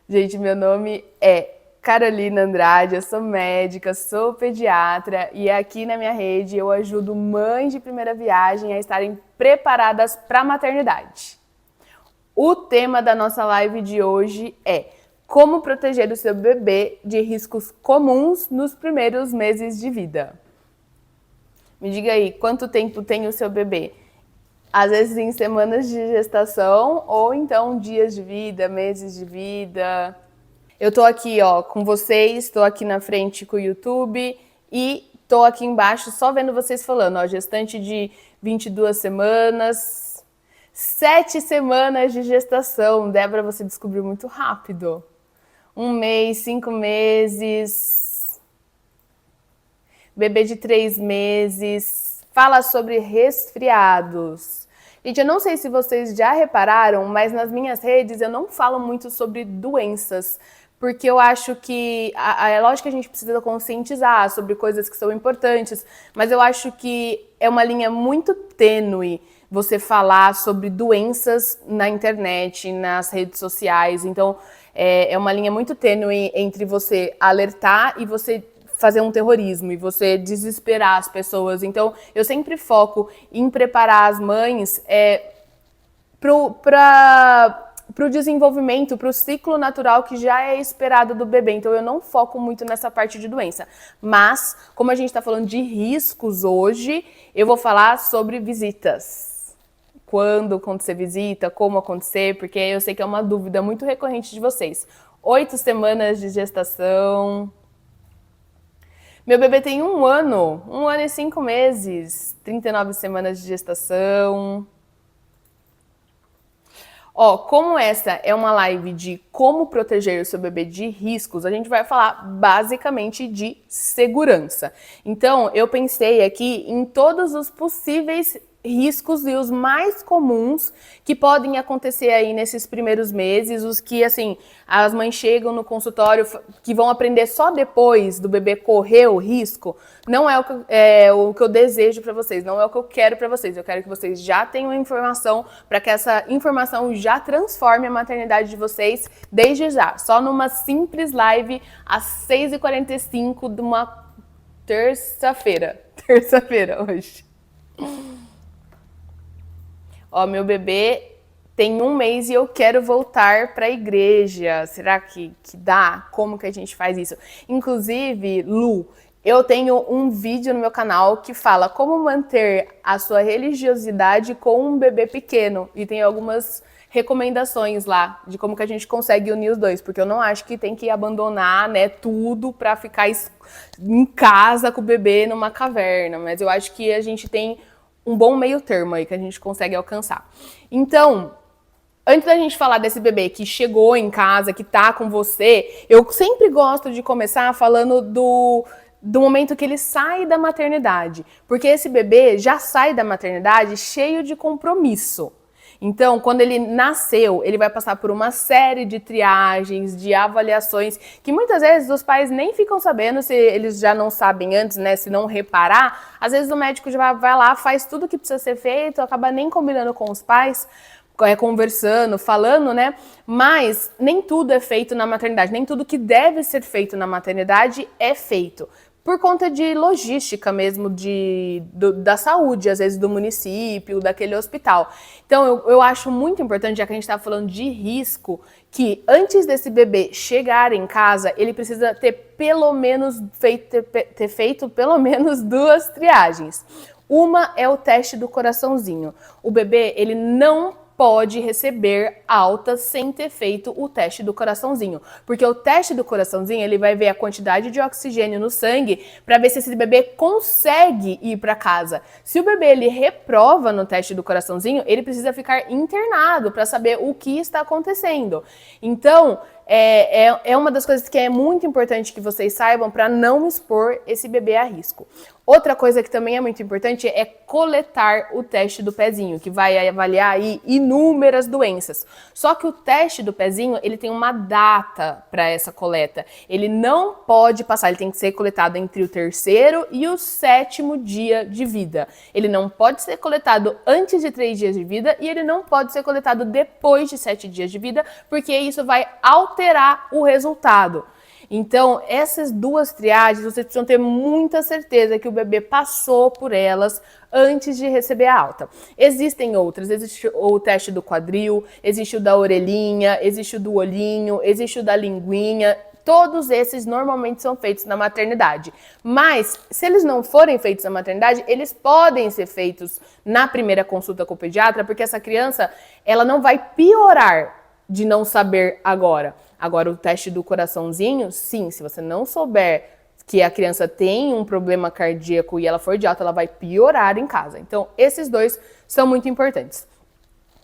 Gente, meu nome é Carolina Andrade, eu sou médica, sou pediatra e aqui na minha rede eu ajudo mães de primeira viagem a estarem preparadas para a maternidade. O tema da nossa live de hoje é como proteger o seu bebê de riscos comuns nos primeiros meses de vida. Me diga aí, quanto tempo tem o seu bebê? Às vezes em semanas de gestação ou então dias de vida, meses de vida. Eu tô aqui, ó, com vocês, tô aqui na frente com o YouTube e tô aqui embaixo só vendo vocês falando, ó, gestante de 22 semanas, 7 semanas de gestação. Débora, você descobriu muito rápido. 1 mês, 5 meses, bebê de 3 meses, fala sobre resfriados. Gente, eu não sei se vocês já repararam, mas nas minhas redes eu não falo muito sobre doenças, porque eu acho que, é lógico que a gente precisa conscientizar sobre coisas que são importantes, mas eu acho que é uma linha muito tênue você falar sobre doenças na internet, nas redes sociais. Então, é uma linha muito tênue entre você alertar e você fazer um terrorismo e você desesperar as pessoas. Então, eu sempre foco em preparar as mães para o desenvolvimento, para o ciclo natural que já é esperado do bebê. Então, eu não foco muito nessa parte de doença. Mas, como a gente está falando de riscos hoje, eu vou falar sobre visitas. Quando acontecer visita, como acontecer, porque eu sei que é uma dúvida muito recorrente de vocês. 8 semanas de gestação. Meu bebê tem 1 ano, 1 ano e 5 meses, 39 semanas de gestação. Ó, como essa é uma live de como proteger o seu bebê de riscos, a gente vai falar basicamente de segurança. Então, eu pensei aqui em todos os possíveis riscos e os mais comuns que podem acontecer aí nesses primeiros meses, os que, assim, as mães chegam no consultório que vão aprender só depois do bebê correr o risco. Não é o que eu desejo para vocês, não é o que eu quero para vocês. Eu quero que vocês já tenham informação para que essa informação já transforme a maternidade de vocês desde já. Só numa simples live às 6h45 de uma terça-feira. Terça-feira hoje. Ó, meu bebê tem 1 mês e eu quero voltar para a igreja. Será que dá? Como que a gente faz isso? Inclusive, Lu, eu tenho um vídeo no meu canal que fala como manter a sua religiosidade com um bebê pequeno. E tem algumas recomendações lá de como que a gente consegue unir os dois, porque eu não acho que tem que abandonar, né, tudo para ficar em casa com o bebê numa caverna, mas eu acho que a gente tem um bom meio termo aí que a gente consegue alcançar. Então, antes da gente falar desse bebê que chegou em casa, que tá com você, eu sempre gosto de começar falando do momento que ele sai da maternidade, porque esse bebê já sai da maternidade cheio de compromisso. Então, quando ele nasceu, ele vai passar por uma série de triagens, de avaliações, que muitas vezes os pais nem ficam sabendo, se eles já não sabem antes, né, se não reparar. Às vezes o médico já vai lá, faz tudo que precisa ser feito, acaba nem combinando com os pais, conversando, falando, né? Mas nem tudo é feito na maternidade, nem tudo que deve ser feito na maternidade é feito. Por conta de logística mesmo da saúde, às vezes do município, daquele hospital. Então, eu acho muito importante, já que a gente está falando de risco, que antes desse bebê chegar em casa, ele precisa ter pelo menos ter feito pelo menos 2 triagens. Uma é o teste do coraçãozinho. O bebê, ele não pode receber alta sem ter feito o teste do coraçãozinho. Porque o teste do coraçãozinho, ele vai ver a quantidade de oxigênio no sangue para ver se esse bebê consegue ir para casa. Se o bebê ele reprova no teste do coraçãozinho, ele precisa ficar internado para saber o que está acontecendo. Então, é uma das coisas que é muito importante que vocês saibam para não expor esse bebê a risco. Outra coisa que também é muito importante é coletar o teste do pezinho, que vai avaliar aí inúmeras doenças. Só que o teste do pezinho, ele tem uma data para essa coleta. Ele não pode passar, ele tem que ser coletado entre o 3º e o 7º dia de vida. Ele não pode ser coletado antes de 3 dias de vida e ele não pode ser coletado depois de 7 dias de vida, porque isso vai alterar o resultado. Então, essas duas triagens, vocês precisam ter muita certeza que o bebê passou por elas antes de receber a alta. Existem outras, existe o teste do quadril, existe o da orelhinha, existe o do olhinho, existe o da linguinha. Todos esses normalmente são feitos na maternidade. Mas, se eles não forem feitos na maternidade, eles podem ser feitos na primeira consulta com o pediatra, porque essa criança, ela não vai piorar de não saber agora. Agora, o teste do coraçãozinho, sim, se você não souber que a criança tem um problema cardíaco e ela for de alta, ela vai piorar em casa. Então, esses dois são muito importantes.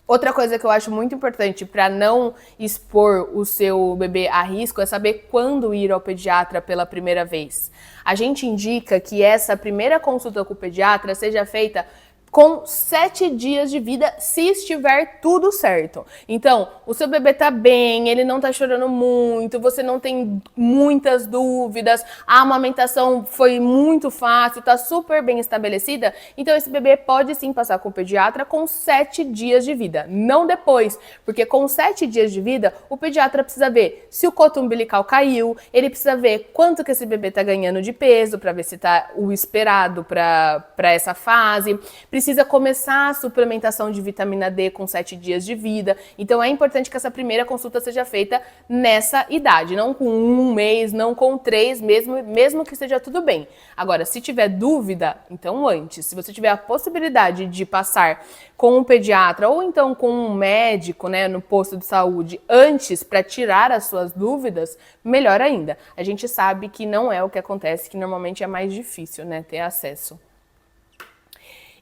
Outra coisa que eu acho muito importante para não expor o seu bebê a risco é saber quando ir ao pediatra pela primeira vez. A gente indica que essa primeira consulta com o pediatra seja feita com 7 dias de vida, se estiver tudo certo. Então, o seu bebê tá bem, ele não tá chorando muito, você não tem muitas dúvidas, a amamentação foi muito fácil, tá super bem estabelecida, então esse bebê pode sim passar com o pediatra com 7 dias de vida, não depois, porque com 7 dias de vida, o pediatra precisa ver se o coto umbilical caiu, ele precisa ver quanto que esse bebê tá ganhando de peso, para ver se tá o esperado para essa fase, precisa começar a suplementação de vitamina D com 7 dias de vida. Então é importante que essa primeira consulta seja feita nessa idade, não com 1 mês, não com 3, mesmo que esteja tudo bem. Agora, se tiver dúvida, então antes. Se você tiver a possibilidade de passar com um pediatra ou então com um médico, né, no posto de saúde antes para tirar as suas dúvidas, melhor ainda. A gente sabe que não é o que acontece, que normalmente é mais difícil, né, ter acesso.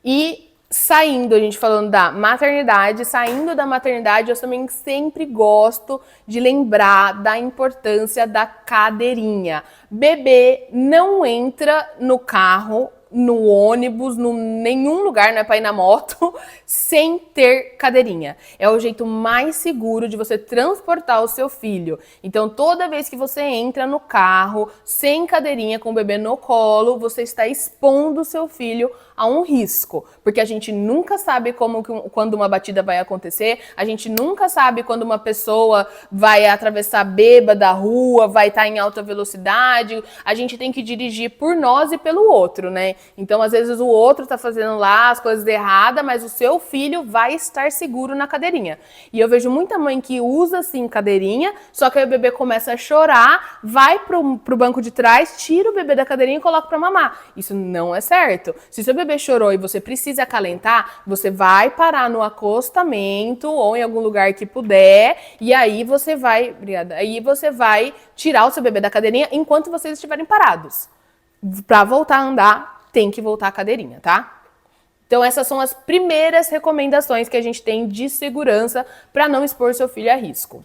E saindo, a gente falando da maternidade, saindo da maternidade, eu também sempre gosto de lembrar da importância da cadeirinha. Bebê não entra no carro, no ônibus, nenhum lugar, não é para ir na moto, sem ter cadeirinha. É o jeito mais seguro de você transportar o seu filho. Então, toda vez que você entra no carro, sem cadeirinha, com o bebê no colo, você está expondo o seu filho a um risco. Porque a gente nunca sabe quando uma batida vai acontecer, a gente nunca sabe quando uma pessoa vai atravessar bêbada a rua, vai estar em alta velocidade. A gente tem que dirigir por nós e pelo outro, né? Então, às vezes, o outro tá fazendo lá as coisas erradas, mas o seu filho vai estar seguro na cadeirinha. E eu vejo muita mãe que usa, assim, cadeirinha, só que aí o bebê começa a chorar, vai pro banco de trás, tira o bebê da cadeirinha e coloca pra mamar. Isso não é certo. Se seu bebê chorou e você precisa acalentar, você vai parar no acostamento ou em algum lugar que puder, e aí você vai, obrigada, aí você vai tirar o seu bebê da cadeirinha enquanto vocês estiverem parados. Pra voltar a andar, tem que voltar a cadeirinha, tá? Então essas são as primeiras recomendações que a gente tem de segurança para não expor seu filho a risco.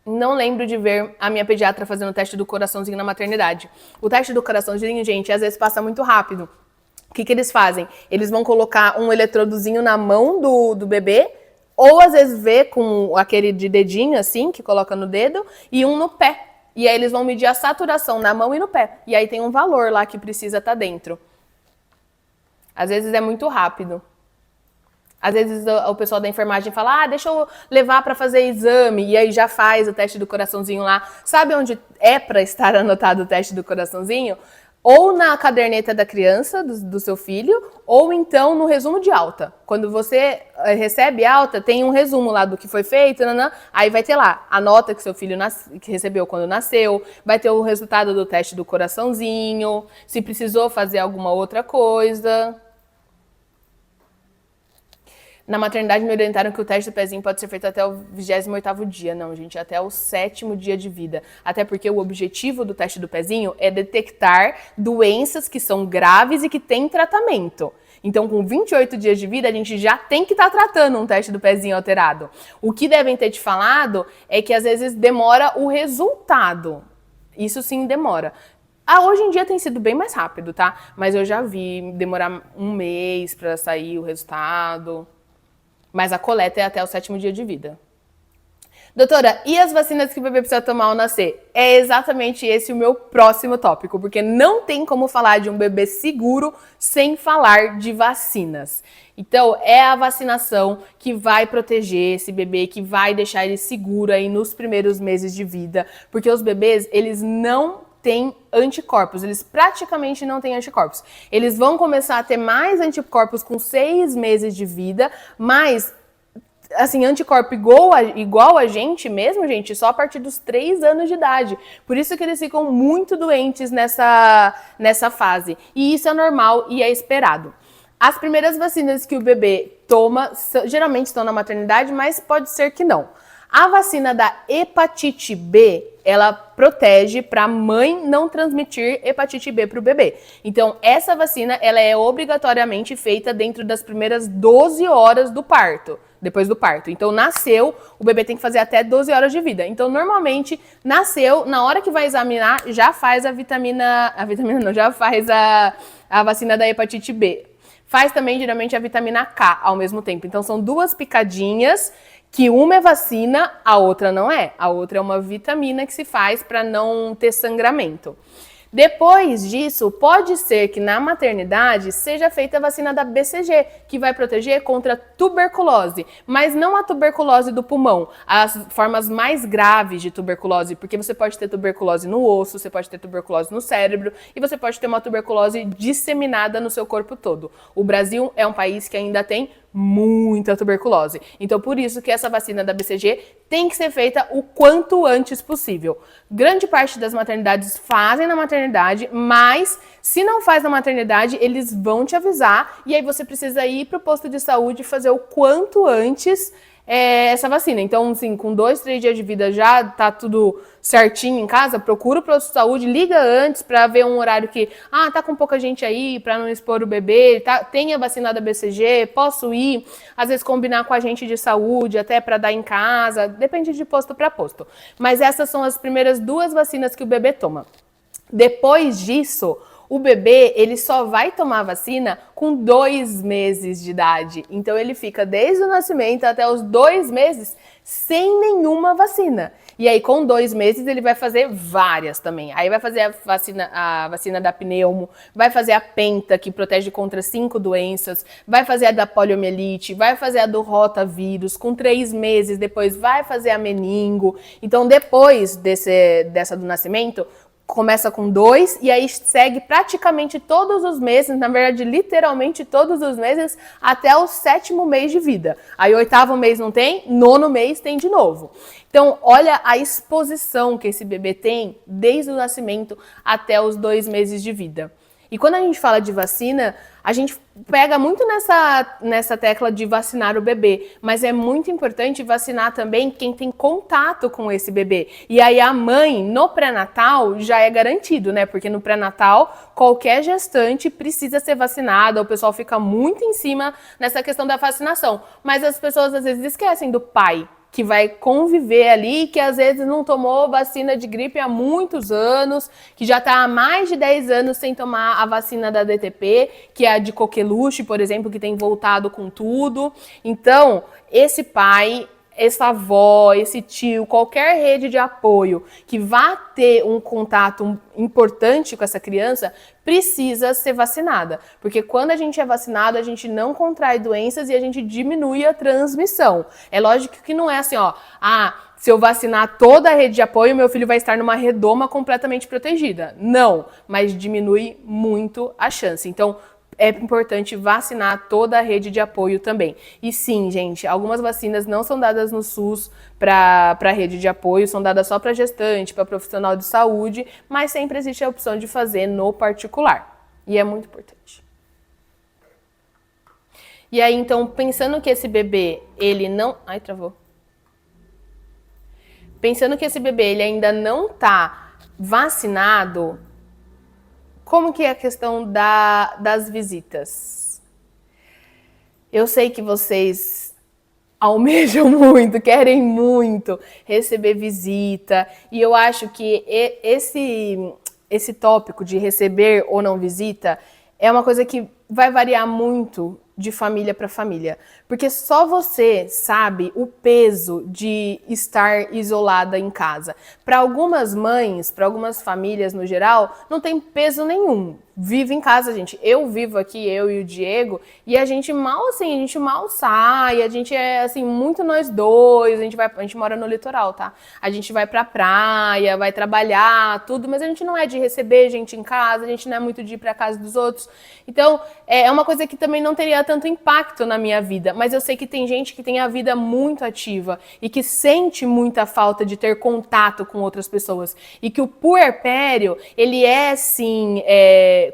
Não lembro de ver a minha pediatra fazendo o teste do coraçãozinho na maternidade. O teste do coraçãozinho, gente, às vezes passa muito rápido. O que eles fazem? Eles vão colocar um eletrodozinho na mão do bebê, ou às vezes vê com aquele de dedinho assim, que coloca no dedo, e um no pé. E aí eles vão medir a saturação na mão e no pé. E aí tem um valor lá que precisa estar dentro. Às vezes é muito rápido. Às vezes o pessoal da enfermagem fala, deixa eu levar para fazer exame, e aí já faz o teste do coraçãozinho lá. Sabe onde é para estar anotado o teste do coraçãozinho? Ou na caderneta da criança, do seu filho, ou então no resumo de alta. Quando você recebe alta, tem um resumo lá do que foi feito, aí vai ter lá a nota que seu filho que recebeu quando nasceu, vai ter o resultado do teste do coraçãozinho, se precisou fazer alguma outra coisa. Na maternidade me orientaram que o teste do pezinho pode ser feito até o 28º dia. Não, gente, até o 7º dia de vida. Até porque o objetivo do teste do pezinho é detectar doenças que são graves e que têm tratamento. Então, com 28 dias de vida, a gente já tem que estar tratando um teste do pezinho alterado. O que devem ter te falado é que às vezes demora o resultado. Isso sim demora. Hoje em dia tem sido bem mais rápido, tá? Mas eu já vi demorar um mês para sair o resultado. Mas a coleta é até o 7º dia de vida. Doutora, e as vacinas que o bebê precisa tomar ao nascer? É exatamente esse o meu próximo tópico, porque não tem como falar de um bebê seguro sem falar de vacinas. Então, é a vacinação que vai proteger esse bebê, que vai deixar ele seguro aí nos primeiros meses de vida, porque os bebês, eles não têm anticorpos, eles praticamente não têm anticorpos. Eles vão começar a ter mais anticorpos com 6 meses de vida, mas assim, anticorpo igual a gente mesmo, gente, só a partir dos 3 anos de idade. Por isso que eles ficam muito doentes nessa fase. E isso é normal e é esperado. As primeiras vacinas que o bebê toma, geralmente estão na maternidade, mas pode ser que não. A vacina da hepatite B, ela protege para a mãe não transmitir hepatite B para o bebê. Então, essa vacina, ela é obrigatoriamente feita dentro das primeiras 12 horas do parto. Depois do parto. Então, nasceu, o bebê tem que fazer até 12 horas de vida. Então, normalmente, nasceu, na hora que vai examinar, já faz já faz a vacina da hepatite B. Faz também, geralmente, a vitamina K ao mesmo tempo. Então, são 2 picadinhas, que uma é vacina, a outra não é. A outra é uma vitamina que se faz para não ter sangramento. Depois disso, pode ser que na maternidade seja feita a vacina da BCG, que vai proteger contra tuberculose, mas não a tuberculose do pulmão, as formas mais graves de tuberculose, porque você pode ter tuberculose no osso, você pode ter tuberculose no cérebro e você pode ter uma tuberculose disseminada no seu corpo todo. O Brasil é um país que ainda tem muita tuberculose. Então, por isso que essa vacina da BCG tem que ser feita o quanto antes possível. Grande parte das maternidades fazem na maternidade, mas se não faz na maternidade, eles vão te avisar e aí você precisa ir para o posto de saúde e fazer o quanto antes essa vacina. Então, assim, com 2, 3 dias de vida já tá tudo certinho em casa, procura o posto de saúde, liga antes para ver um horário que, tá com pouca gente aí, para não expor o bebê, tem a vacina da BCG, posso ir, às vezes combinar com a agente de saúde, até para dar em casa, depende de posto para posto. Mas essas são as primeiras 2 vacinas que o bebê toma. Depois disso, o bebê, ele só vai tomar vacina com 2 meses de idade. Então, ele fica desde o nascimento até os 2 meses sem nenhuma vacina. E aí, com 2 meses, ele vai fazer várias também. Aí vai fazer a vacina da pneumo, vai fazer a penta, que protege contra 5 doenças, vai fazer a da poliomielite, vai fazer a do rotavírus. Com 3 meses, depois vai fazer a meningo. Então, depois dessa do nascimento, começa com 2 e aí segue praticamente todos os meses, na verdade, literalmente todos os meses, até o 7º mês de vida. Aí 8º mês não tem, 9º mês tem de novo. Então, olha a exposição que esse bebê tem desde o nascimento até os 2 meses de vida. E quando a gente fala de vacina, a gente pega muito nessa tecla de vacinar o bebê, mas é muito importante vacinar também quem tem contato com esse bebê. E aí a mãe, no pré-natal, já é garantido, né? Porque no pré-natal, qualquer gestante precisa ser vacinada, o pessoal fica muito em cima nessa questão da vacinação. Mas as pessoas às vezes esquecem do pai, que vai conviver ali, que às vezes não tomou vacina de gripe há muitos anos, que já está há mais de 10 anos sem tomar a vacina da DTP, que é a de coqueluche, por exemplo, que tem voltado com tudo. Então, esse pai, essa avó, esse tio, qualquer rede de apoio que vá ter um contato importante com essa criança, precisa ser vacinada. Porque quando a gente é vacinado, a gente não contrai doenças e a gente diminui a transmissão. É lógico que não é assim, se eu vacinar toda a rede de apoio, meu filho vai estar numa redoma completamente protegida. Não, mas diminui muito a chance. Então, é importante vacinar toda a rede de apoio também. E sim, gente, algumas vacinas não são dadas no SUS para a rede de apoio, são dadas só para gestante, para profissional de saúde, mas sempre existe a opção de fazer no particular. E é muito importante. E aí, então, pensando que esse bebê, ele não... Ai, travou. Pensando que esse bebê, ele ainda não está vacinado, como que é a questão das visitas? Eu sei que vocês almejam muito, querem muito receber visita, e eu acho que esse tópico de receber ou não visita é uma coisa que vai variar muito de família para família, porque só você sabe o peso de estar isolada em casa. Para algumas mães, para algumas famílias no geral, não tem peso nenhum. Vive em casa, gente. Eu vivo aqui, eu e o Diego, e a gente mal assim, a gente mal sai, a gente é assim muito nós dois, a gente mora no litoral, tá? A gente vai pra praia, vai trabalhar, tudo, mas a gente não é de receber gente em casa, a gente não é muito de ir pra casa dos outros. Então, é uma coisa que também não teria tanto impacto na minha vida, mas eu sei que tem gente que tem a vida muito ativa e que sente muita falta de ter contato com outras pessoas, e que o puerpério, ele é sim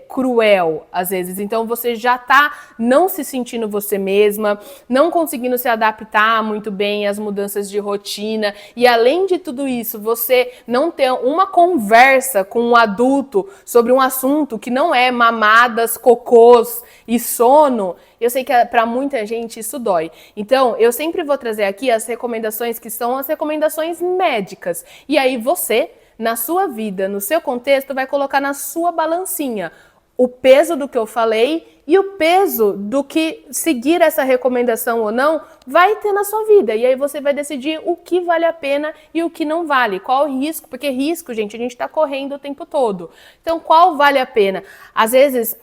cruel às vezes. Então você já tá não se sentindo você mesma, não conseguindo se adaptar muito bem às mudanças de rotina, e além de tudo isso, você não ter uma conversa com um adulto sobre um assunto que não é mamadas, cocôs e sono. Eu sei que para muita gente isso dói. Então, eu sempre vou trazer aqui as recomendações que são as recomendações médicas. E aí você, na sua vida, no seu contexto, vai colocar na sua balancinha o peso do que eu falei e o peso do que seguir essa recomendação ou não vai ter na sua vida. E aí você vai decidir o que vale a pena e o que não vale. Qual o risco? Porque risco, gente, a gente está correndo o tempo todo. Então, qual vale a pena? Às vezes,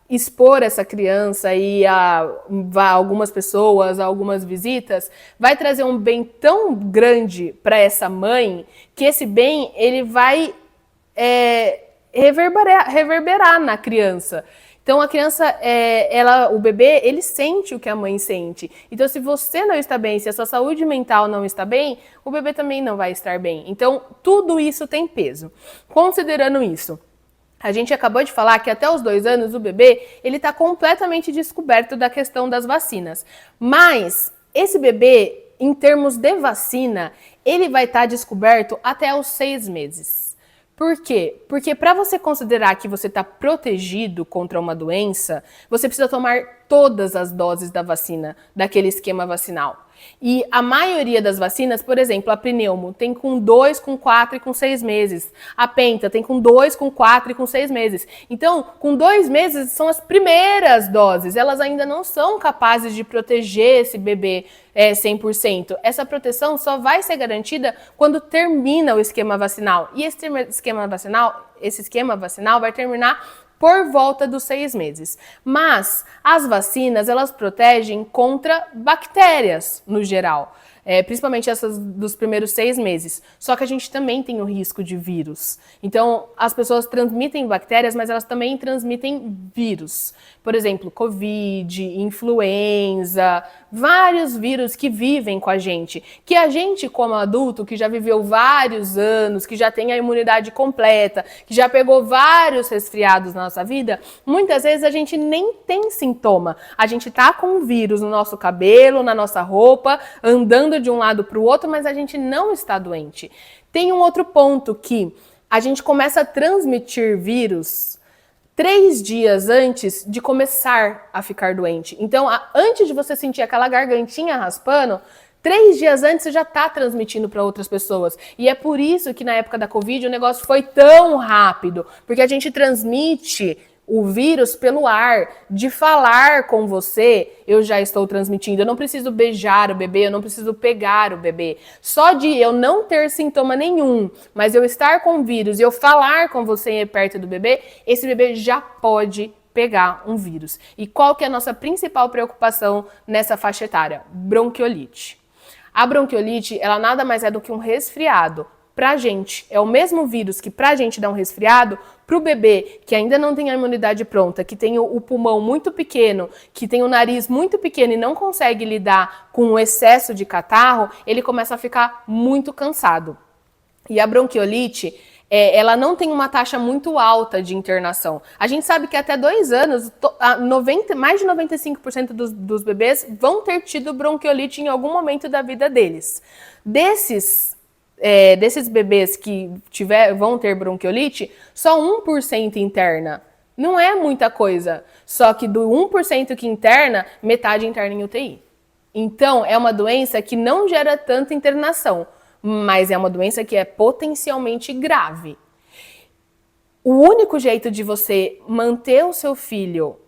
expor essa criança e a algumas pessoas, a algumas visitas, vai trazer um bem tão grande para essa mãe, que esse bem ele vai reverberar na criança. Então a criança, o bebê, ele sente o que a mãe sente. Então se você não está bem, se a sua saúde mental não está bem, o bebê também não vai estar bem. Então tudo isso tem peso. Considerando isso, a gente acabou de falar que até os 2 anos o bebê ele está completamente descoberto da questão das vacinas. Mas esse bebê, em termos de vacina, ele vai estar descoberto até os 6 meses. Por quê? Porque para você considerar que você está protegido contra uma doença, você precisa tomar todas as doses da vacina, daquele esquema vacinal. E a maioria das vacinas, por exemplo, a pneumo tem com 2, com 4 e com 6 meses. A penta tem com 2, com 4 e com 6 meses. Então, com 2 meses são as primeiras doses. Elas ainda não são capazes de proteger esse bebê 100%. Essa proteção só vai ser garantida quando termina o esquema vacinal. E esse esquema vacinal vai terminar por volta dos 6 meses. Mas as vacinas, elas protegem contra bactérias, no geral. Principalmente essas dos primeiros 6 meses. Só que a gente também tem o risco de vírus. Então, as pessoas transmitem bactérias, mas elas também transmitem vírus. Por exemplo, Covid, influenza, vários vírus que vivem com a gente. Que a gente, como adulto, que já viveu vários anos, que já tem a imunidade completa, que já pegou vários resfriados na nossa vida, muitas vezes a gente nem tem sintoma. A gente tá com um vírus no nosso cabelo, na nossa roupa, andando de um lado para o outro, mas a gente não está doente. Tem um outro ponto que a gente começa a transmitir vírus 3 dias antes de começar a ficar doente. Então, antes de você sentir aquela gargantinha raspando, 3 dias antes você já está transmitindo para outras pessoas. E é por isso que na época da Covid o negócio foi tão rápido, porque a gente transmite o vírus pelo ar. De falar com você, eu já estou transmitindo. Eu não preciso beijar o bebê, eu não preciso pegar o bebê. Só de eu não ter sintoma nenhum, mas eu estar com o vírus e eu falar com você perto do bebê, esse bebê já pode pegar um vírus. E qual que é a nossa principal preocupação nessa faixa etária? Bronquiolite. A bronquiolite, ela nada mais é do que um resfriado. Pra gente, é o mesmo vírus que pra gente dá um resfriado, pro bebê que ainda não tem a imunidade pronta, que tem o pulmão muito pequeno, que tem o nariz muito pequeno e não consegue lidar com o excesso de catarro, ele começa a ficar muito cansado. E a bronquiolite, ela não tem uma taxa muito alta de internação. A gente sabe que até 2 anos, mais de 95% dos bebês vão ter tido bronquiolite em algum momento da vida deles. Desses bebês que vão ter bronquiolite, só 1% interna. Não é muita coisa. Só que do 1% que interna, metade interna em UTI. Então, é uma doença que não gera tanta internação, mas é uma doença que é potencialmente grave. O único jeito de você manter o seu filho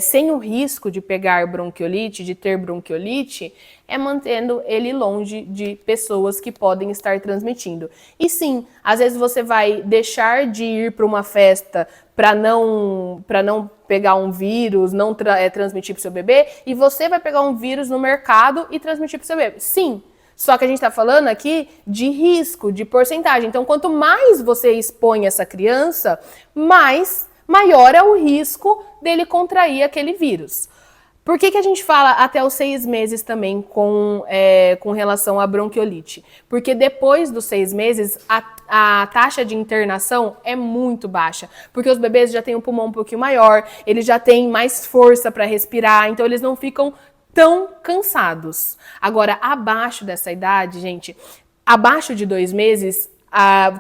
sem o risco de pegar bronquiolite, de ter bronquiolite, é mantendo ele longe de pessoas que podem estar transmitindo. E sim, às vezes você vai deixar de ir para uma festa para não pegar um vírus, não transmitir para o seu bebê, e você vai pegar um vírus no mercado e transmitir para o seu bebê. Sim, só que a gente está falando aqui de risco, de porcentagem. Então, quanto mais você expõe essa criança, maior é o risco dele contrair aquele vírus. Por que a gente fala até os 6 meses também com relação à bronquiolite? Porque depois dos 6 meses, a taxa de internação é muito baixa. Porque os bebês já têm um pulmão um pouquinho maior, eles já têm mais força para respirar, então eles não ficam tão cansados. Agora, abaixo dessa idade, gente, abaixo de 2 meses,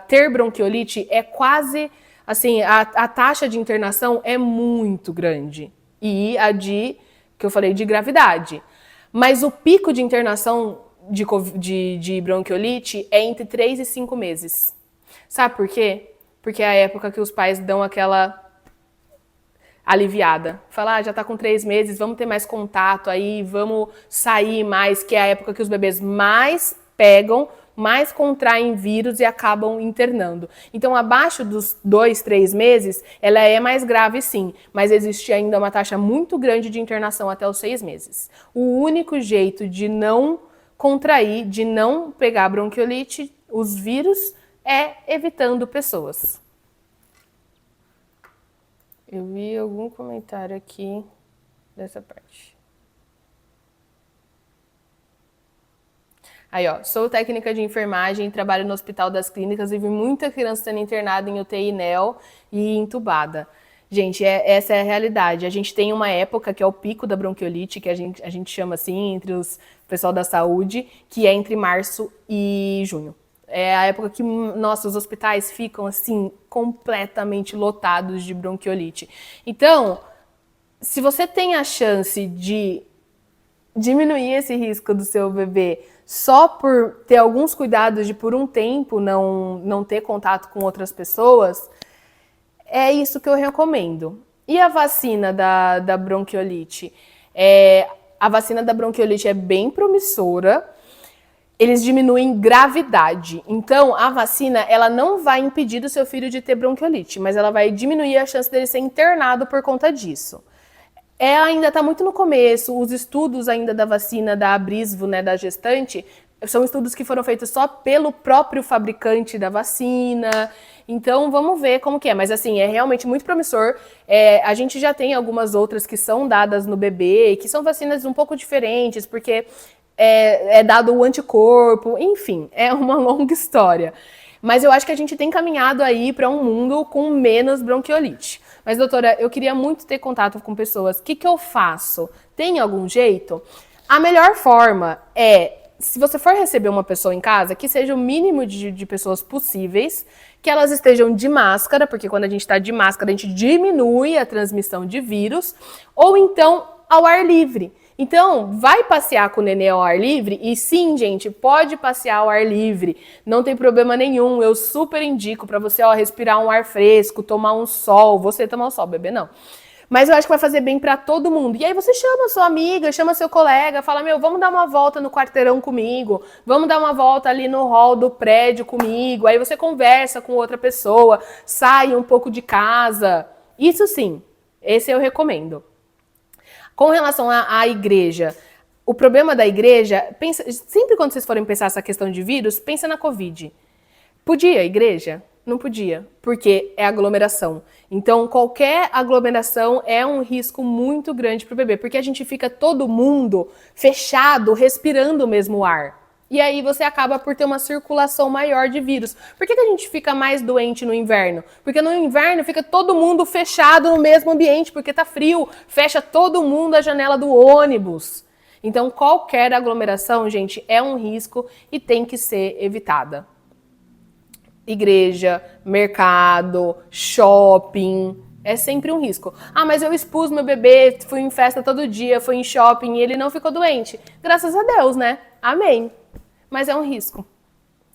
ter bronquiolite é quase, assim, a taxa de internação é muito grande. E que eu falei, de gravidade. Mas o pico de internação de bronquiolite é entre 3 e 5 meses. Sabe por quê? Porque é a época que os pais dão aquela aliviada. Falar, já tá com 3 meses, vamos ter mais contato aí, vamos sair mais, que é a época que os bebês mais pegam, mais contraem vírus e acabam internando. Então, abaixo dos 2, 3 meses, ela é mais grave sim, mas existe ainda uma taxa muito grande de internação até os 6 meses. O único jeito de não contrair, de não pegar bronquiolite, os vírus, é evitando pessoas. Eu vi algum comentário aqui dessa parte. Aí, ó, sou técnica de enfermagem, trabalho no Hospital das Clínicas e vi muita criança sendo internada em UTI NEL e entubada. Gente, essa é a realidade. A gente tem uma época que é o pico da bronquiolite, que a gente chama assim, entre o pessoal da saúde, que é entre março e junho. É a época que, nossa, os hospitais ficam, assim, completamente lotados de bronquiolite. Então, se você tem a chance de diminuir esse risco do seu bebê só por ter alguns cuidados de, por um tempo, não ter contato com outras pessoas, é isso que eu recomendo. E a vacina da bronquiolite? A vacina da bronquiolite é bem promissora. Eles diminuem gravidade. Então, a vacina, ela não vai impedir do seu filho de ter bronquiolite, mas ela vai diminuir a chance dele ser internado por conta disso. Ainda está muito no começo, os estudos ainda da vacina da Abrisvo, né, da gestante, são estudos que foram feitos só pelo próprio fabricante da vacina. Então, vamos ver como que é. Mas, assim, é realmente muito promissor. A gente já tem algumas outras que são dadas no bebê, que são vacinas um pouco diferentes, porque é dado o anticorpo, enfim, é uma longa história. Mas eu acho que a gente tem caminhado aí para um mundo com menos bronquiolite. Mas, doutora, eu queria muito ter contato com pessoas. O que eu faço? Tem algum jeito? A melhor forma se você for receber uma pessoa em casa, que seja o mínimo de pessoas possíveis, que elas estejam de máscara, porque quando a gente está de máscara, a gente diminui a transmissão de vírus, ou então ao ar livre. Então, vai passear com o nenê ao ar livre? E sim, gente, pode passear ao ar livre, não tem problema nenhum. Eu super indico para você respirar um ar fresco, tomar um sol. Você tomar um sol, bebê não. Mas eu acho que vai fazer bem para todo mundo. E aí você chama a sua amiga, chama seu colega, fala, vamos dar uma volta no quarteirão comigo, vamos dar uma volta ali no hall do prédio comigo. Aí você conversa com outra pessoa, sai um pouco de casa. Isso sim, esse eu recomendo. Com relação à igreja, o problema da igreja, sempre quando vocês forem pensar essa questão de vírus, pensa na Covid. Podia a igreja? Não podia, porque é aglomeração. Então, qualquer aglomeração é um risco muito grande para o bebê, porque a gente fica todo mundo fechado, respirando o mesmo ar. E aí você acaba por ter uma circulação maior de vírus. Por que a gente fica mais doente no inverno? Porque no inverno fica todo mundo fechado no mesmo ambiente, porque tá frio, fecha todo mundo a janela do ônibus. Então, qualquer aglomeração, gente, é um risco e tem que ser evitada. igreja, mercado, shopping, é sempre um risco. Ah, mas eu expus meu bebê, fui em festa todo dia, fui em shopping e ele não ficou doente. Graças a Deus, né? Amém. Mas é um risco.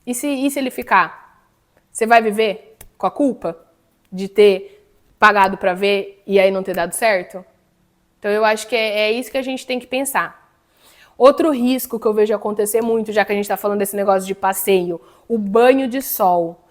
E se ele ficar? Você vai viver com a culpa de ter pagado para ver e aí não ter dado certo? Então eu acho que é isso que a gente tem que pensar. Outro risco que eu vejo acontecer muito, já que a gente está falando desse negócio de passeio, o banho de sol.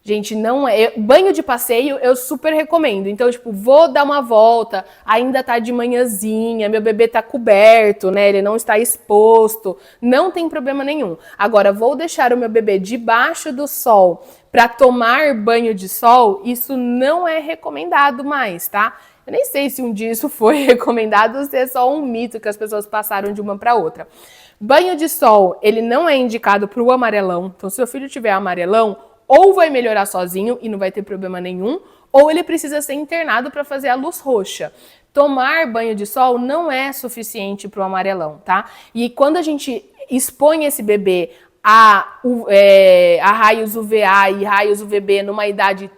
Gente, não é. Banho de passeio eu super recomendo. Então, tipo, vou dar uma volta, ainda tá de manhãzinha, meu bebê tá coberto, né? Ele não está exposto, não tem problema nenhum. Agora, vou deixar o meu bebê debaixo do sol para tomar banho de sol, isso não é recomendado mais, tá? Eu nem sei se um dia isso foi recomendado ou se é só um mito que as pessoas passaram de uma para outra. Banho de sol, ele não é indicado para o amarelão. Então, se seu filho tiver amarelão, ou vai melhorar sozinho e não vai ter problema nenhum, ou ele precisa ser internado para fazer a luz roxa. Tomar banho de sol não é suficiente para o amarelão, tá? E quando a gente expõe esse bebê a raios UVA e raios UVB numa idade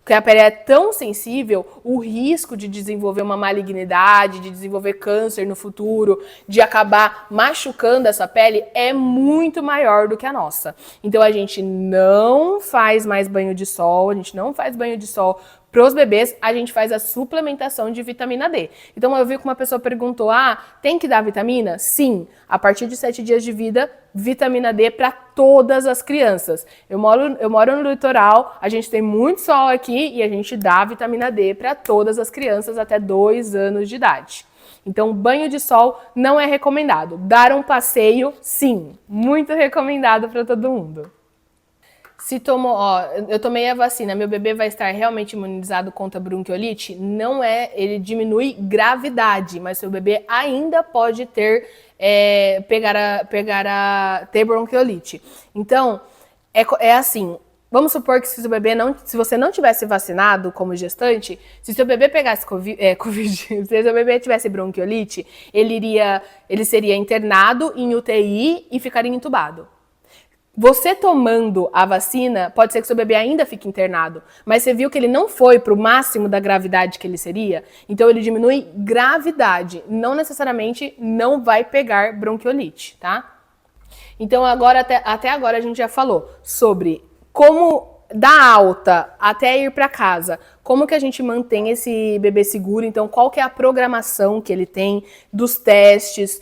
que a pele é tão sensível, o risco de desenvolver uma malignidade, de desenvolver câncer no futuro, de acabar machucando essa pele é muito maior do que a nossa. Então a gente não faz mais banho de sol, a gente não faz banho de sol para os bebês, a gente faz a suplementação de vitamina D. Então eu vi que uma pessoa perguntou, tem que dar vitamina? Sim, a partir de 7 dias de vida, vitamina D para todas as crianças. Eu moro no litoral, a gente tem muito sol aqui e a gente dá vitamina D para todas as crianças até 2 anos de idade. Então, banho de sol não é recomendado. Dar um passeio, sim, muito recomendado para todo mundo. Se tomou, eu tomei a vacina, meu bebê vai estar realmente imunizado contra bronquiolite? Não é, ele diminui gravidade, mas seu bebê ainda pode ter, ter bronquiolite. Então, é assim, vamos supor que se você não tivesse vacinado como gestante, se seu bebê pegasse se seu bebê tivesse bronquiolite, ele seria internado em UTI e ficaria entubado. Você tomando a vacina, pode ser que seu bebê ainda fique internado, mas você viu que ele não foi para o máximo da gravidade que ele seria? Então ele diminui gravidade, não necessariamente não vai pegar bronquiolite, tá? Então agora, até agora a gente já falou sobre como da alta até ir para casa, como que a gente mantém esse bebê seguro, então qual que é a programação que ele tem, dos testes,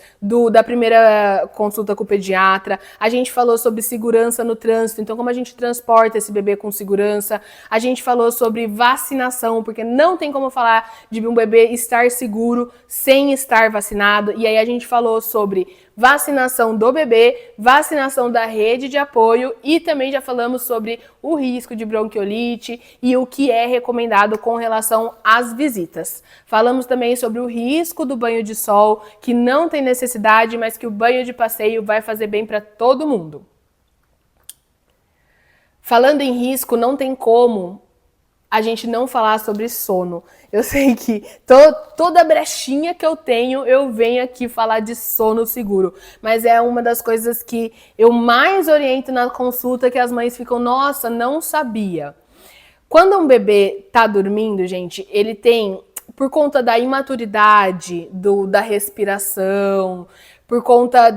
da primeira consulta com o pediatra, a gente falou sobre segurança no trânsito, então como a gente transporta esse bebê com segurança, a gente falou sobre vacinação, porque não tem como falar de um bebê estar seguro sem estar vacinado, e aí a gente falou sobre vacinação do bebê, vacinação da rede de apoio e também já falamos sobre o risco de bronquiolite e o que é recomendado com relação às visitas. Falamos também sobre o risco do banho de sol, que não tem necessidade, mas que o banho de passeio vai fazer bem para todo mundo. Falando em risco, não tem como a gente não falar sobre sono. Eu sei que toda brechinha que eu tenho, eu venho aqui falar de sono seguro. Mas é uma das coisas que eu mais oriento na consulta, que as mães ficam, nossa, não sabia. Quando um bebê tá dormindo, gente, ele tem, por conta da imaturidade, da respiração, por conta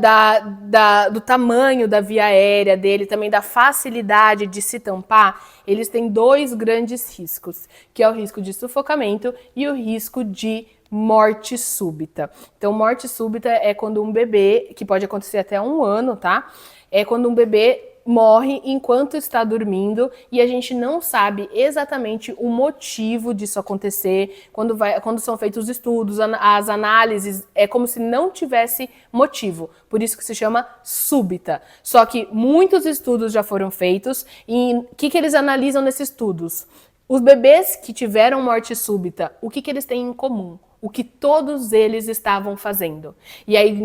do tamanho da via aérea dele, também da facilidade de se tampar, eles têm 2 grandes riscos, que é o risco de sufocamento e o risco de morte súbita. Então, morte súbita é quando um bebê, que pode acontecer até 1 ano, tá? É quando um bebê morre enquanto está dormindo e a gente não sabe exatamente o motivo disso acontecer. Quando são feitos os estudos, as análises, é como se não tivesse motivo. Por isso que se chama súbita. Só que muitos estudos já foram feitos e o que eles analisam nesses estudos? Os bebês que tiveram morte súbita, o que eles têm em comum? O que todos eles estavam fazendo. E aí,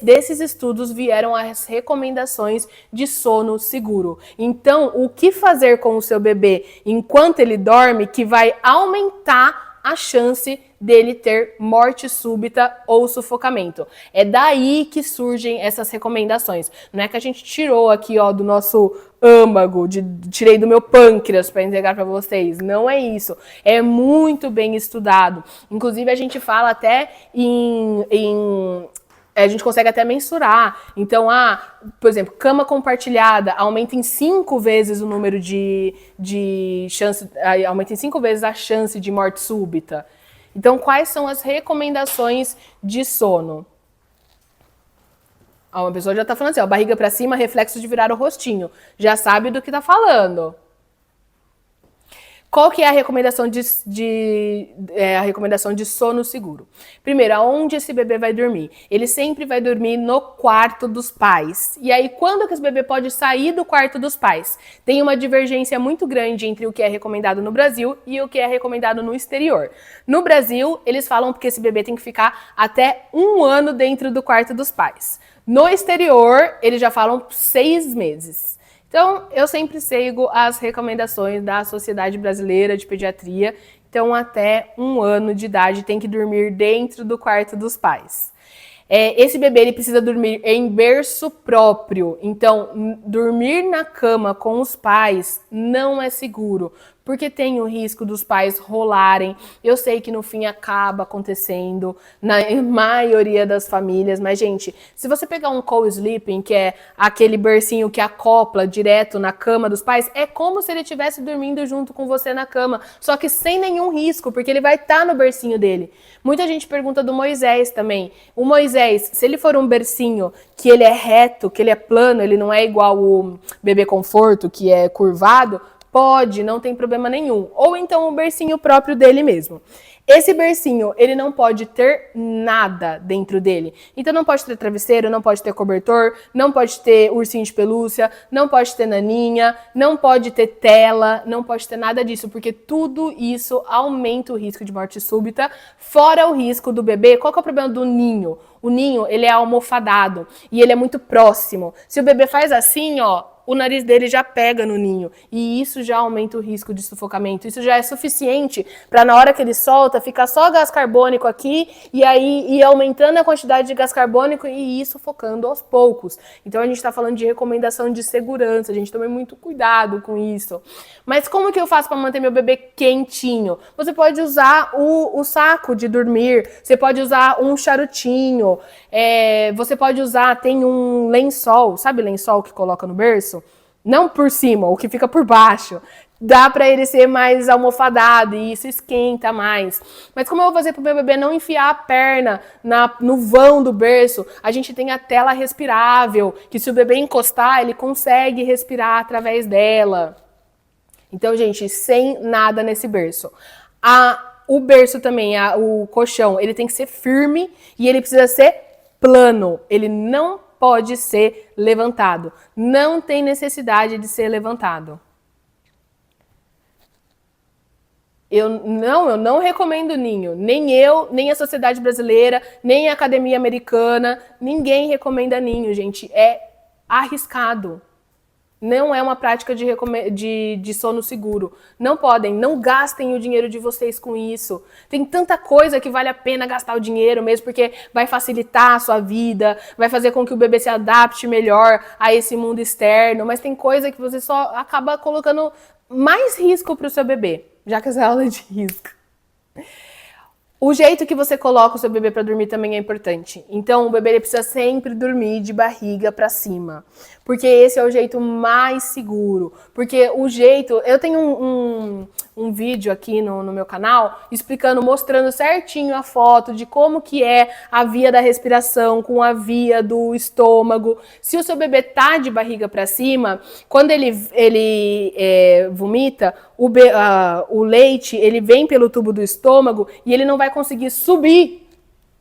desses estudos, vieram as recomendações de sono seguro. Então, o que fazer com o seu bebê enquanto ele dorme que vai aumentar a chance dele ter morte súbita ou sufocamento. É daí que surgem essas recomendações. Não é que a gente tirou aqui, ó, do nosso âmago, tirei do meu pâncreas para entregar para vocês. Não é isso. É muito bem estudado. Inclusive, a gente fala até a gente consegue até mensurar. Então, por exemplo, cama compartilhada aumenta em 5 vezes o número de chance, aumenta em 5 vezes a chance de morte súbita. Então, quais são as recomendações de sono? Uma pessoa já está falando assim, ó, barriga para cima, reflexo de virar o rostinho. Já sabe do que está falando. Qual que é a recomendação a recomendação de sono seguro? Primeiro, aonde esse bebê vai dormir? Ele sempre vai dormir no quarto dos pais. E aí, quando que esse bebê pode sair do quarto dos pais? Tem uma divergência muito grande entre o que é recomendado no Brasil e o que é recomendado no exterior. No Brasil, eles falam que esse bebê tem que ficar até 1 ano dentro do quarto dos pais. No exterior, eles já falam 6 meses. Então, eu sempre sigo as recomendações da Sociedade Brasileira de Pediatria. Então, até 1 ano de idade tem que dormir dentro do quarto dos pais. Esse bebê ele precisa dormir em berço próprio. Então, dormir na cama com os pais não é seguro, porque tem o risco dos pais rolarem. Eu sei que no fim acaba acontecendo na maioria das famílias, mas gente, se você pegar um co-sleeping, que é aquele bercinho que acopla direto na cama dos pais, é como se ele estivesse dormindo junto com você na cama, só que sem nenhum risco, porque ele vai estar no bercinho dele. Muita gente pergunta do Moisés também. O Moisés, se ele for um bercinho que ele é reto, que ele é plano, ele não é igual o bebê conforto, que é curvado, pode, não tem problema nenhum. Ou então o bercinho próprio dele mesmo. Esse bercinho, ele não pode ter nada dentro dele. Então não pode ter travesseiro, não pode ter cobertor, não pode ter ursinho de pelúcia, não pode ter naninha, não pode ter tela, não pode ter nada disso, porque tudo isso aumenta o risco de morte súbita, fora o risco do bebê. Qual que é o problema do ninho? O ninho, ele é almofadado e ele é muito próximo. Se o bebê faz assim, ó, o nariz dele já pega no ninho e isso já aumenta o risco de sufocamento. Isso já é suficiente para na hora que ele solta ficar só gás carbônico aqui e aí ir aumentando a quantidade de gás carbônico e ir sufocando aos poucos. Então a gente está falando de recomendação de segurança, a gente toma muito cuidado com isso. Mas como que eu faço para manter meu bebê quentinho? Você pode usar o saco de dormir, você pode usar um charutinho, você pode usar, tem um lençol, sabe lençol que coloca no berço? Não por cima, o que fica por baixo. Dá para ele ser mais almofadado e isso esquenta mais. Mas como eu vou fazer para o meu bebê não enfiar a perna no vão do berço? A gente tem a tela respirável, que se o bebê encostar, ele consegue respirar através dela. Então, gente, sem nada nesse berço. O berço também, o colchão, ele tem que ser firme e ele precisa ser plano. Ele não pode ser levantado. Não tem necessidade de ser levantado. Eu não recomendo ninho. Nem eu, nem a Sociedade Brasileira, nem a Academia Americana. Ninguém recomenda ninho, gente. É arriscado. Não é uma prática de sono seguro. Não podem, não gastem o dinheiro de vocês com isso. Tem tanta coisa que vale a pena gastar o dinheiro mesmo, porque vai facilitar a sua vida, vai fazer com que o bebê se adapte melhor a esse mundo externo, mas tem coisa que você só acaba colocando mais risco para o seu bebê, já que essa é aula de risco. O jeito que você coloca o seu bebê para dormir também é importante. Então, o bebê ele precisa sempre dormir de barriga para cima. Porque esse é o jeito mais seguro. Porque o jeito... Eu tenho um vídeo aqui no meu canal explicando, mostrando certinho a foto de como que é a via da respiração com a via do estômago. Se o seu bebê tá de barriga para cima, quando ele vomita, o leite ele vem pelo tubo do estômago e ele não vai conseguir subir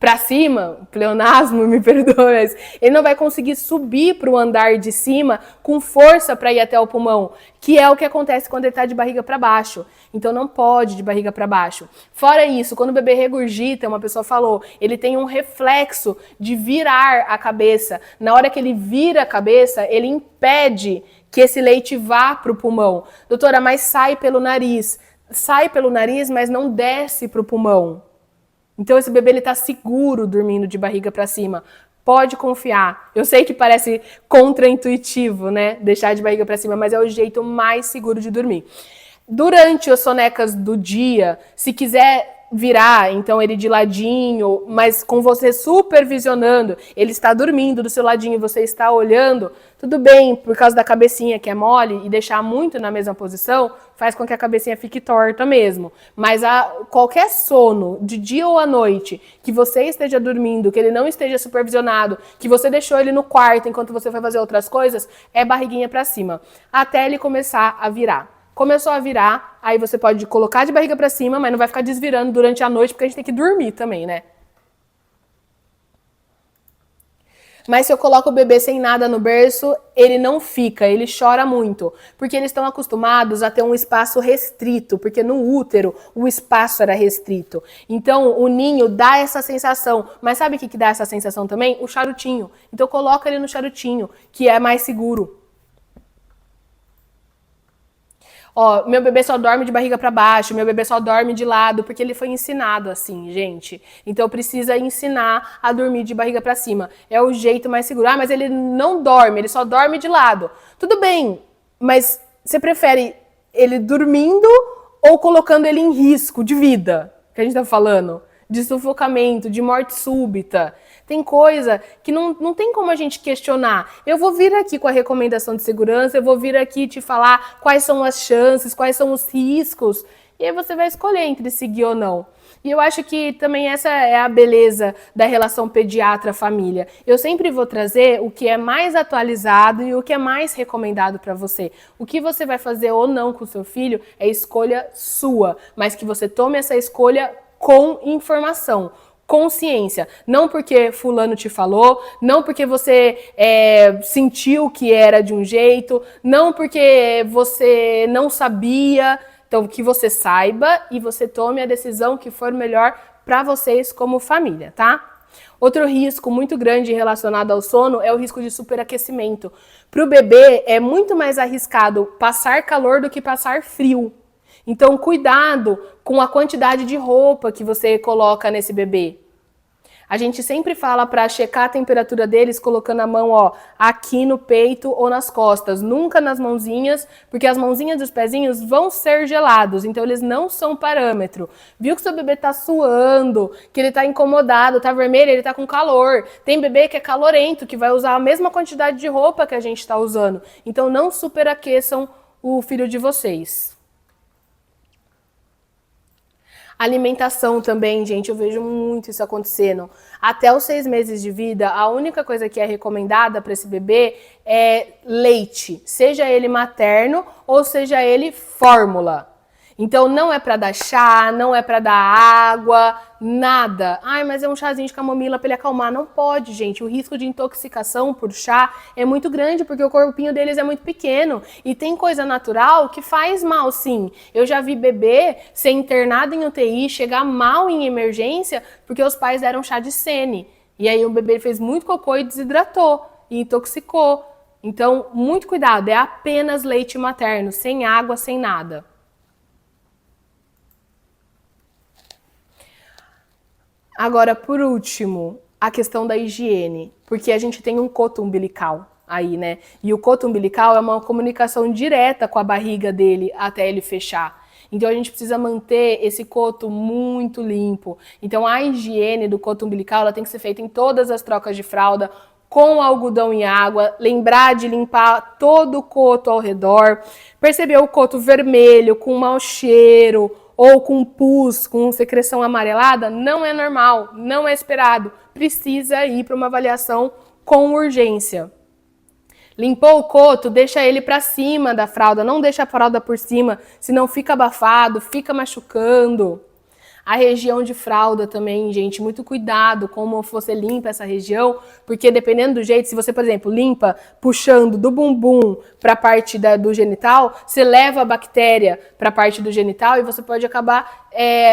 para cima, pleonasmo, me perdoe, mas ele não vai conseguir subir para o andar de cima com força para ir até o pulmão, que é o que acontece quando ele está de barriga para baixo. Então não pode de barriga para baixo. Fora isso, quando o bebê regurgita, uma pessoa falou, ele tem um reflexo de virar a cabeça. Na hora que ele vira a cabeça, ele impede que esse leite vá para o pulmão. Doutora, mas sai pelo nariz. Sai pelo nariz, mas não desce para o pulmão. Então esse bebê ele tá seguro dormindo de barriga para cima. Pode confiar. Eu sei que parece contraintuitivo, né? Deixar de barriga para cima, mas é o jeito mais seguro de dormir. Durante as sonecas do dia, se quiser virar, então ele de ladinho, mas com você supervisionando, ele está dormindo do seu ladinho e você está olhando, tudo bem, por causa da cabecinha que é mole e deixar muito na mesma posição, faz com que a cabecinha fique torta mesmo. Mas qualquer sono, de dia ou à noite, que você esteja dormindo, que ele não esteja supervisionado, que você deixou ele no quarto enquanto você vai fazer outras coisas, é barriguinha para cima, até ele começar a virar. Começou a virar, aí você pode colocar de barriga para cima, mas não vai ficar desvirando durante a noite, porque a gente tem que dormir também, né? Mas se eu coloco o bebê sem nada no berço, ele não fica, ele chora muito. Porque eles estão acostumados a ter um espaço restrito, porque no útero o espaço era restrito. Então o ninho dá essa sensação. Mas sabe o que dá essa sensação também? O charutinho. Então coloca ele no charutinho, que é mais seguro. Ó, meu bebê só dorme de barriga para baixo, meu bebê só dorme de lado, porque ele foi ensinado assim, gente. Então precisa ensinar a dormir de barriga para cima. É o jeito mais seguro. Ah, mas ele não dorme, ele só dorme de lado. Tudo bem, mas você prefere ele dormindo ou colocando ele em risco de vida? Que a gente tá falando? De sufocamento, de morte súbita. Tem coisa que não tem como a gente questionar. Eu vou vir aqui com a recomendação de segurança, eu vou vir aqui te falar quais são as chances, quais são os riscos, e aí você vai escolher entre seguir ou não. E eu acho que também essa é a beleza da relação pediatra-família. Eu sempre vou trazer o que é mais atualizado e o que é mais recomendado para você. O que você vai fazer ou não com o seu filho é escolha sua, mas que você tome essa escolha com informação, com ciência. Não porque fulano te falou, não porque você sentiu que era de um jeito, não porque você não sabia. Então, que você saiba e você tome a decisão que for melhor para vocês como família, tá? Outro risco muito grande relacionado ao sono é o risco de superaquecimento. Para o bebê, é muito mais arriscado passar calor do que passar frio. Então, cuidado com a quantidade de roupa que você coloca nesse bebê. A gente sempre fala para checar a temperatura deles colocando a mão, ó, aqui no peito ou nas costas, nunca nas mãozinhas, porque as mãozinhas e os pezinhos vão ser gelados, então eles não são parâmetro. Viu que seu bebê tá suando, que ele tá incomodado, tá vermelho, ele tá com calor. Tem bebê que é calorento, que vai usar a mesma quantidade de roupa que a gente tá usando. Então não superaqueçam o filho de vocês. Alimentação também, gente, eu vejo muito isso acontecendo. Até os 6 meses de vida, a única coisa que é recomendada para esse bebê é leite, seja ele materno ou seja ele fórmula. Então não é para dar chá, não é para dar água, nada. Ai, mas é um chazinho de camomila para ele acalmar. Não pode, gente. O risco de intoxicação por chá é muito grande porque o corpinho deles é muito pequeno. E tem coisa natural que faz mal, sim. Eu já vi bebê ser internado em UTI, chegar mal em emergência porque os pais deram chá de Sene. E aí o bebê fez muito cocô e desidratou e intoxicou. Então, muito cuidado. É apenas leite materno, sem água, sem nada. Agora, por último, a questão da higiene, porque a gente tem um coto umbilical aí, né? E o coto umbilical é uma comunicação direta com a barriga dele até ele fechar. Então a gente precisa manter esse coto muito limpo. Então a higiene do coto umbilical ela tem que ser feita em todas as trocas de fralda, com algodão e água, lembrar de limpar todo o coto ao redor, perceber o coto vermelho, com mau cheiro, ou com pus, com secreção amarelada, não é normal, não é esperado. Precisa ir para uma avaliação com urgência. Limpou o coto, deixa ele para cima da fralda, não deixa a fralda por cima, senão fica abafado, fica machucando. A região de fralda também, gente, muito cuidado como você limpa essa região, porque dependendo do jeito, se você, por exemplo, limpa puxando do bumbum para a parte do genital, você leva a bactéria para a parte do genital e você pode acabar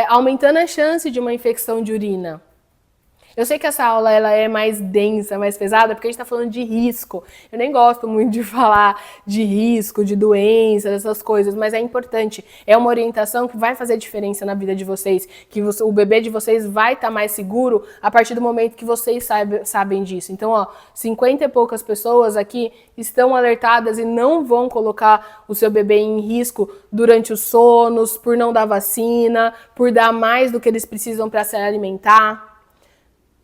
aumentando a chance de uma infecção de urina. Eu sei que essa aula ela é mais densa, mais pesada, porque a gente está falando de risco. Eu nem gosto muito de falar de risco, de doenças, essas coisas, mas é importante. É uma orientação que vai fazer diferença na vida de vocês, que o bebê de vocês vai estar mais seguro a partir do momento que vocês sabem disso. Então, 50 e poucas pessoas aqui estão alertadas e não vão colocar o seu bebê em risco durante os sonos, por não dar vacina, por dar mais do que eles precisam para se alimentar.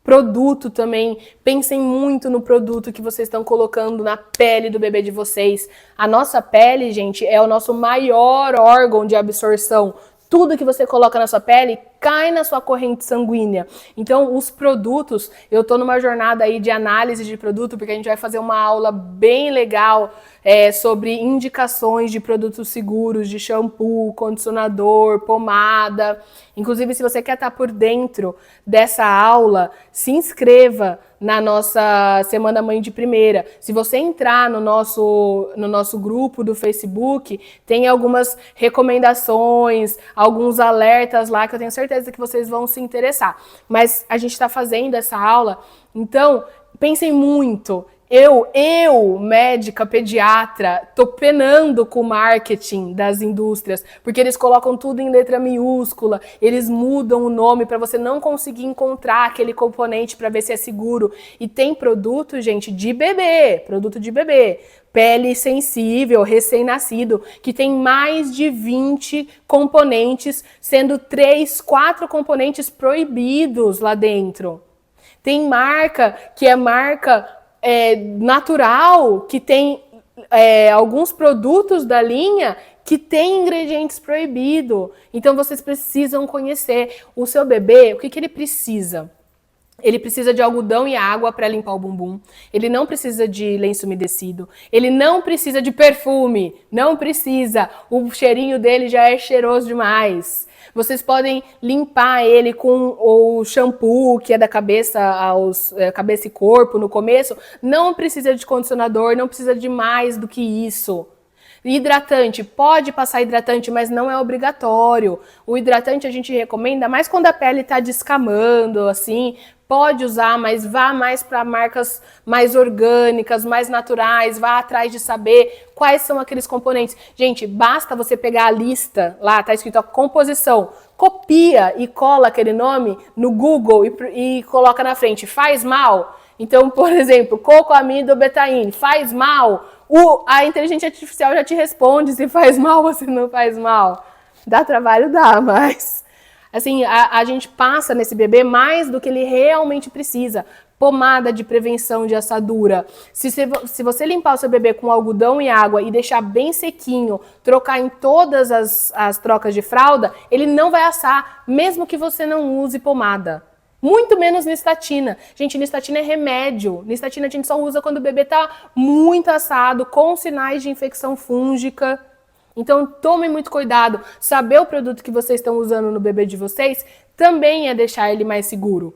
Produto também, pensem muito no produto que vocês estão colocando na pele do bebê de vocês. A nossa pele, gente, é o nosso maior órgão de absorção. Tudo que você coloca na sua pele cai na sua corrente sanguínea. Então, os produtos, eu tô numa jornada aí de análise de produto, porque a gente vai fazer uma aula bem legal sobre indicações de produtos seguros, de shampoo, condicionador, pomada. Inclusive, se você quer estar por dentro dessa aula, se inscreva na nossa Semana Mãe de Primeira. Se você entrar no nosso grupo do Facebook, tem algumas recomendações, alguns alertas lá que eu tenho certeza que vocês vão se interessar. Mas a gente está fazendo essa aula, então pensem muito. Eu, médica, pediatra, tô penando com o marketing das indústrias, porque eles colocam tudo em letra minúscula, eles mudam o nome para você não conseguir encontrar aquele componente para ver se é seguro. E tem produto, gente, de bebê, pele sensível, recém-nascido, que tem mais de 20 componentes, sendo 3, 4 componentes proibidos lá dentro. Tem marca que é marca natural, que tem alguns produtos da linha que tem ingredientes proibidos. Então vocês precisam conhecer o seu bebê, o que ele precisa. Ele precisa de algodão e água para limpar o bumbum. Ele não precisa de lenço umedecido. Ele não precisa de perfume. Não precisa. O cheirinho dele já é cheiroso demais. Vocês podem limpar ele com o shampoo, que é da cabeça cabeça e corpo no começo. Não precisa de condicionador, não precisa de mais do que isso. Hidratante, pode passar hidratante, mas não é obrigatório. O hidratante a gente recomenda mais quando a pele está descamando, assim. Pode usar, mas vá mais para marcas mais orgânicas, mais naturais, vá atrás de saber quais são aqueles componentes. Gente, basta você pegar a lista, lá tá escrito a composição, copia e cola aquele nome no Google e coloca na frente, faz mal? Então, por exemplo, cocoamidobetaine, faz mal? A inteligência artificial já te responde se faz mal ou se não faz mal. Dá trabalho? Dá, mas... Assim, a gente passa nesse bebê mais do que ele realmente precisa. Pomada de prevenção de assadura. Se você limpar o seu bebê com algodão e água e deixar bem sequinho, trocar em todas as trocas de fralda, ele não vai assar, mesmo que você não use pomada. Muito menos Nistatina. Gente, Nistatina é remédio. Nistatina a gente só usa quando o bebê tá muito assado, com sinais de infecção fúngica. Então, tomem muito cuidado. Saber o produto que vocês estão usando no bebê de vocês também é deixar ele mais seguro.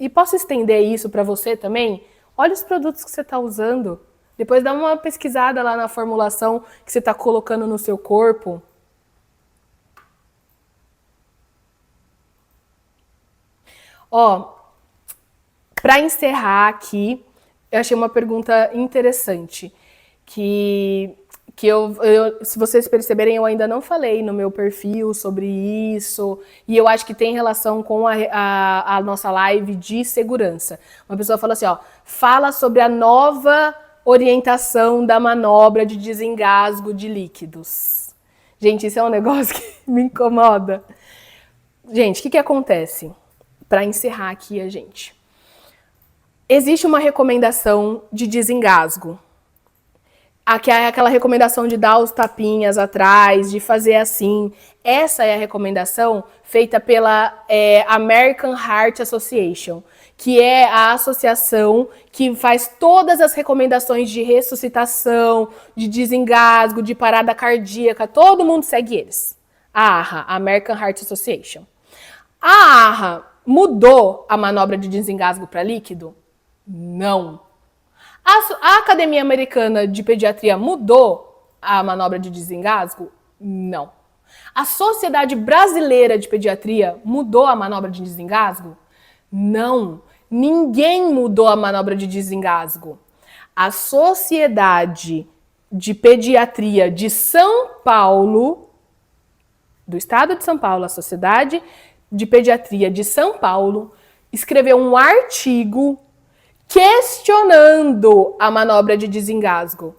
E posso estender isso para você também? Olha os produtos que você está usando. Depois dá uma pesquisada lá na formulação que você está colocando no seu corpo. Para encerrar aqui, eu achei uma pergunta interessante. Que se vocês perceberem, eu ainda não falei no meu perfil sobre isso, e eu acho que tem relação com a nossa live de segurança. Uma pessoa falou assim, fala sobre a nova orientação da manobra de desengasgo de líquidos. Gente, isso é um negócio que me incomoda. Gente, o que acontece? Para encerrar aqui existe uma recomendação de desengasgo. Aquela recomendação de dar os tapinhas atrás, de fazer assim. Essa é a recomendação feita pela American Heart Association, que é a associação que faz todas as recomendações de ressuscitação, de desengasgo, de parada cardíaca. Todo mundo segue eles. A AHA, American Heart Association. A AHA mudou a manobra de desengasgo para líquido? Não. A Academia Americana de Pediatria mudou a manobra de desengasgo? Não. A Sociedade Brasileira de Pediatria mudou a manobra de desengasgo? Não, ninguém mudou a manobra de desengasgo. A Sociedade de Pediatria de São Paulo, do estado de São Paulo, a Sociedade de Pediatria de São Paulo, escreveu um artigo questionando a manobra de desengasgo.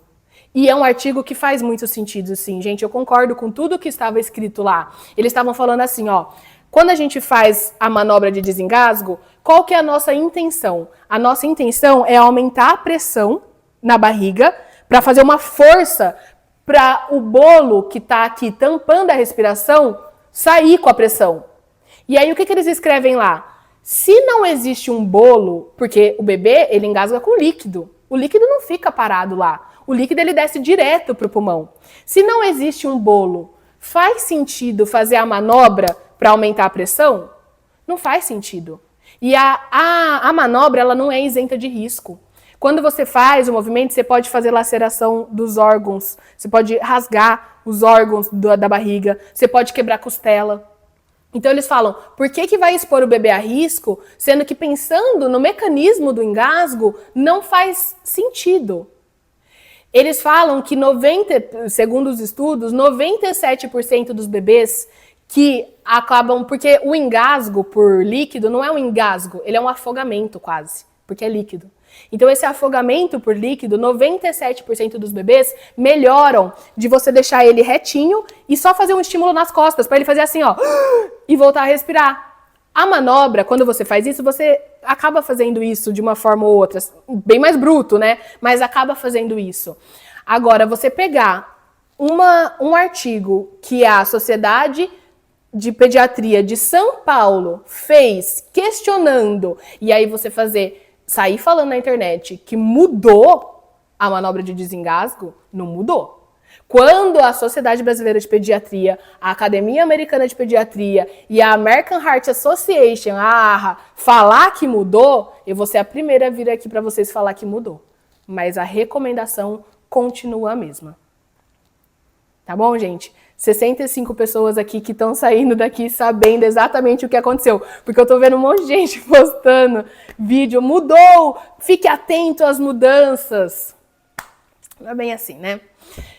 E é um artigo que faz muito sentido, sim, gente. Eu concordo com tudo que estava escrito lá. Eles estavam falando assim, ó, quando a gente faz a manobra de desengasgo, qual que é a nossa intenção? A nossa intenção é aumentar a pressão na barriga para fazer uma força para o bolo que está aqui tampando a respiração sair com a pressão. E aí o que eles escrevem lá? Se não existe um bolo, porque o bebê ele engasga com líquido, o líquido não fica parado lá. O líquido ele desce direto para o pulmão. Se não existe um bolo, faz sentido fazer a manobra para aumentar a pressão? Não faz sentido. E a manobra ela não é isenta de risco. Quando você faz o movimento, você pode fazer laceração dos órgãos, você pode rasgar os órgãos da barriga, você pode quebrar costela. Então eles falam, por que vai expor o bebê a risco, sendo que pensando no mecanismo do engasgo, não faz sentido. Eles falam que, segundo os estudos, 97% dos bebês que acabam... Porque o engasgo por líquido não é um engasgo, ele é um afogamento quase, porque é líquido. Então esse afogamento por líquido, 97% dos bebês melhoram de você deixar ele retinho e só fazer um estímulo nas costas, para ele fazer assim, ó, e voltar a respirar. A manobra, quando você faz isso, você acaba fazendo isso de uma forma ou outra, bem mais bruto, né? Mas acaba fazendo isso. Agora, você pegar um artigo que a Sociedade de Pediatria de São Paulo fez questionando, e aí você sair falando na internet que mudou a manobra de desengasgo, não mudou. Quando a Sociedade Brasileira de Pediatria, a Academia Americana de Pediatria e a American Heart Association, a AHA, falar que mudou, eu vou ser a primeira a vir aqui para vocês falar que mudou. Mas a recomendação continua a mesma. Tá bom, gente? 65 pessoas aqui que estão saindo daqui sabendo exatamente o que aconteceu. Porque eu tô vendo um monte de gente postando vídeo. Mudou! Fique atento às mudanças. Não é bem assim, né?